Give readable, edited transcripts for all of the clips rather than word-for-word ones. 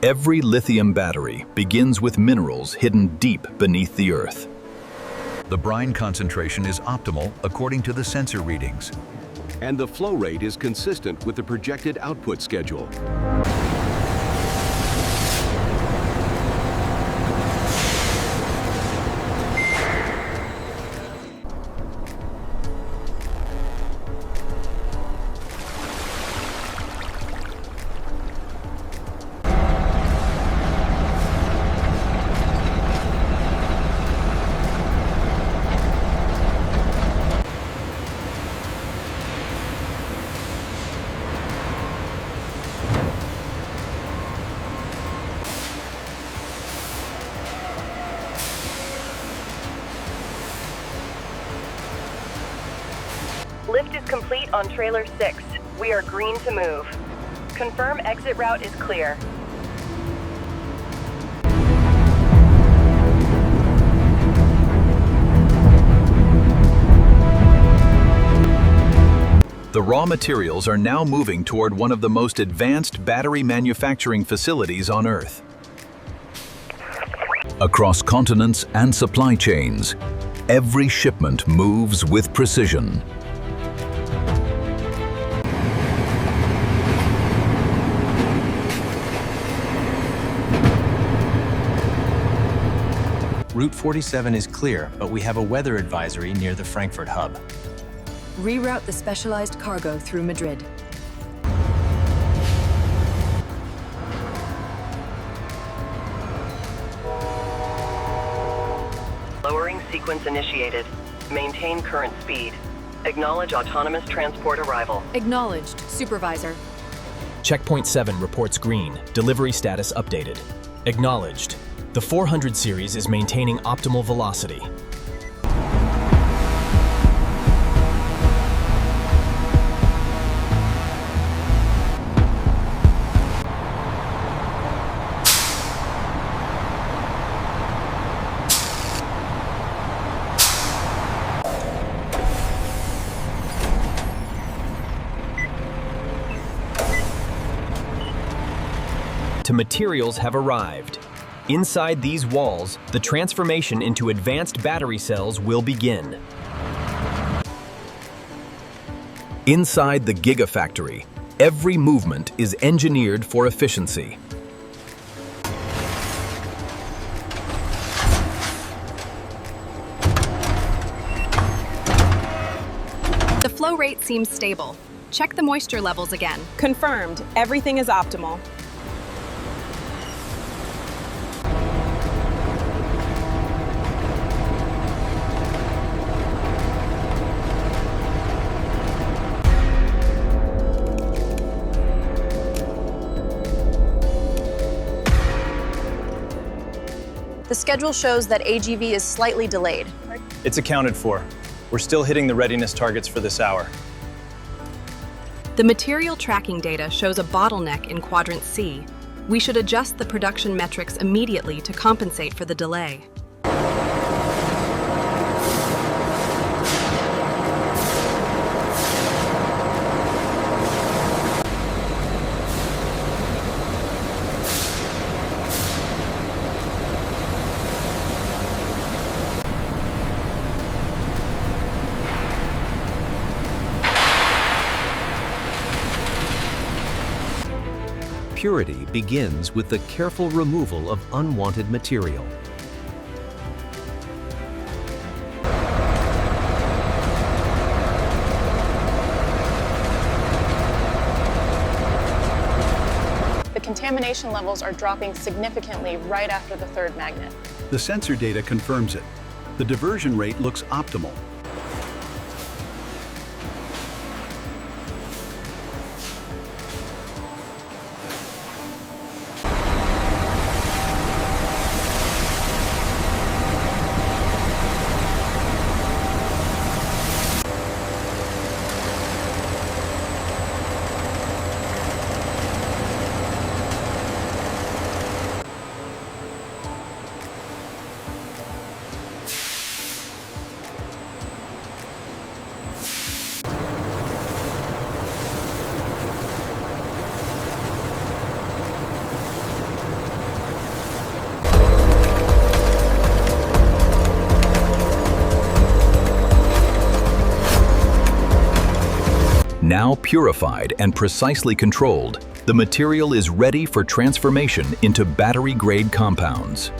Every lithium battery begins with minerals hidden deep beneath the earth. The brine concentration is optimal according to the sensor readings. And the flow rate is consistent with the projected output schedule. Lift is complete on Trailer 6. We are green to move. Confirm exit route is clear. The raw materials are now moving toward one of the most advanced battery manufacturing facilities on Earth. Across continents and supply chains, every shipment moves with precision. Route 47 is clear, but we have a weather advisory near the Frankfurt hub. Reroute the specialized cargo through Madrid. Lowering sequence initiated. Maintain current speed. Acknowledge autonomous transport arrival. Acknowledged, Supervisor. Checkpoint 7 reports green. Delivery status updated. Acknowledged. The 400 series is maintaining optimal velocity. The materials have arrived. Inside these walls, the transformation into advanced battery cells will begin. Inside the Gigafactory, every movement is engineered for efficiency. The flow rate seems stable. Check the moisture levels again. Confirmed. Everything is optimal. The schedule shows that AGV is slightly delayed. It's accounted for. We're still hitting the readiness targets for this hour. The material tracking data shows a bottleneck in Quadrant C. We should adjust the production metrics immediately to compensate for the delay. Purity begins with the careful removal of unwanted material. The contamination levels are dropping significantly right after the third magnet. The sensor data confirms it. The diversion rate looks optimal. now purified and precisely controlled, the material is ready for transformation into battery-grade compounds.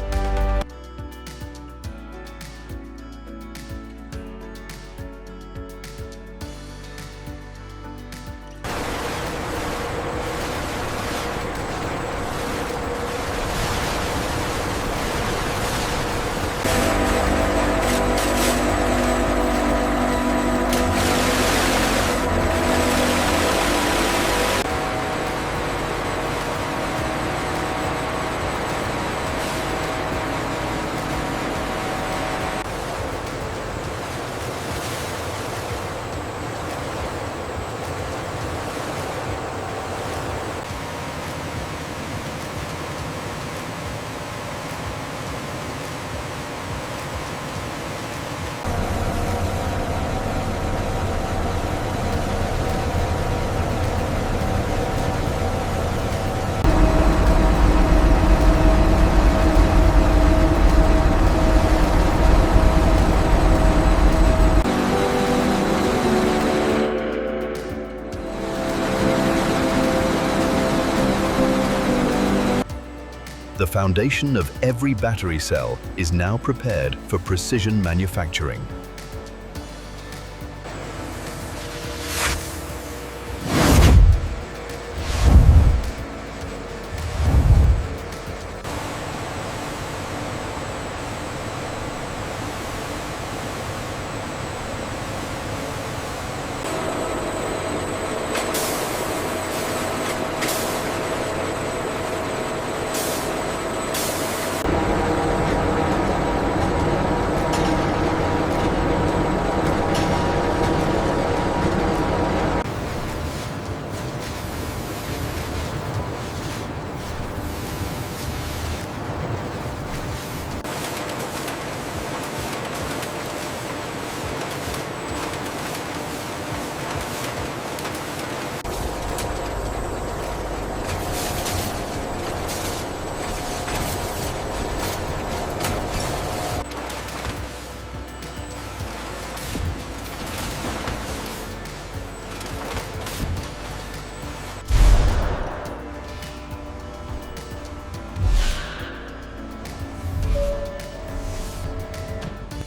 The foundation of every battery cell is now prepared for precision manufacturing.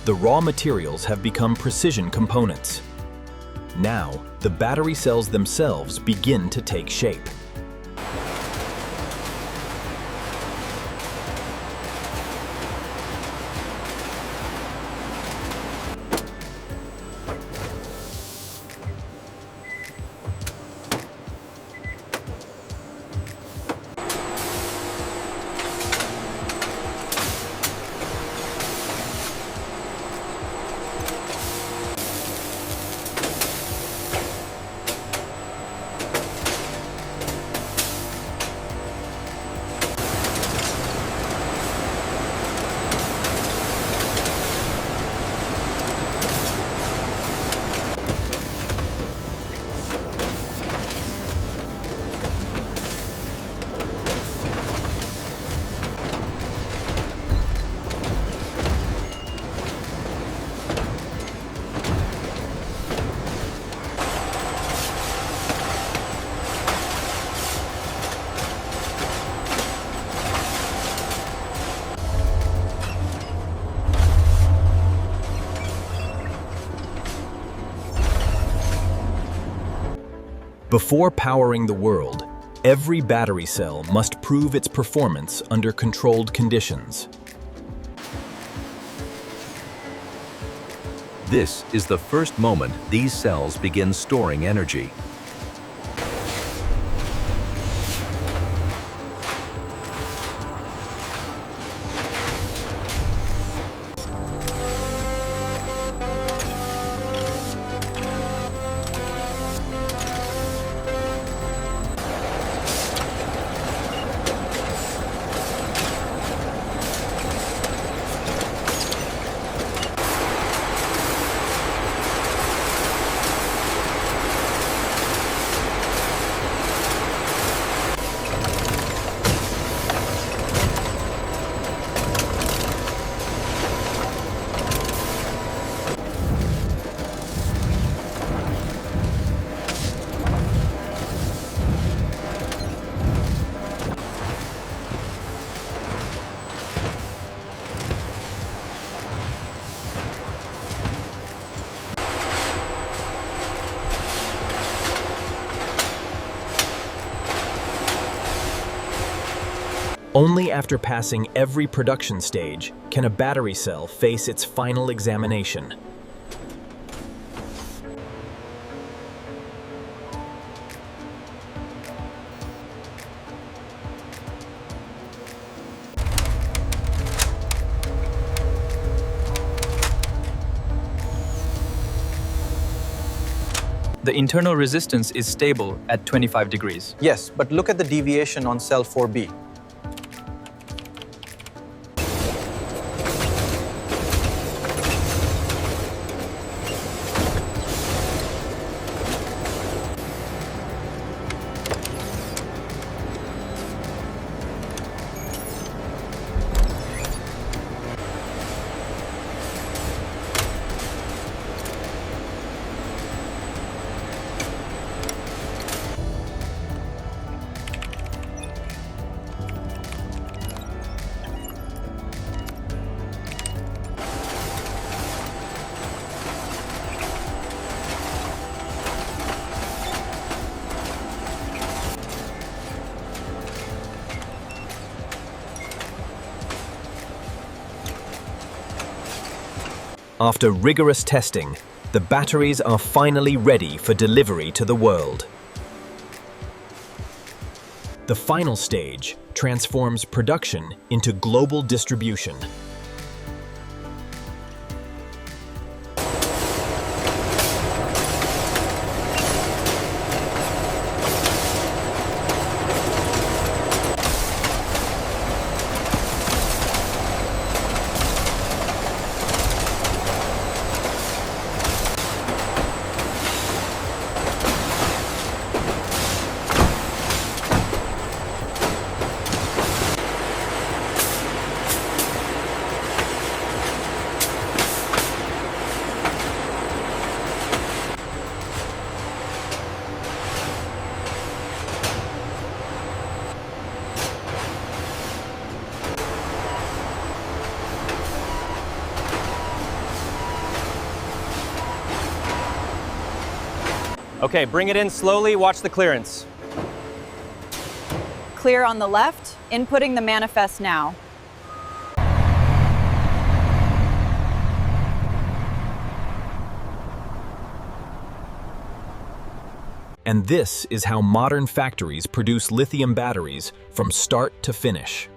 The raw materials have become precision components. Now, the battery cells themselves begin to take shape. Before powering the world, every battery cell must prove its performance under controlled conditions. This is the first moment these cells begin storing energy. Only after passing every production stage can a battery cell face its final examination. The internal resistance is stable at 25 degrees. Yes, but look at the deviation on cell 4B. After rigorous testing, the batteries are finally ready for delivery to the world. The final stage transforms production into global distribution. Okay, bring it in slowly, watch the clearance. Clear on the left, inputting the manifest now. And this is how modern factories produce lithium batteries from start to finish.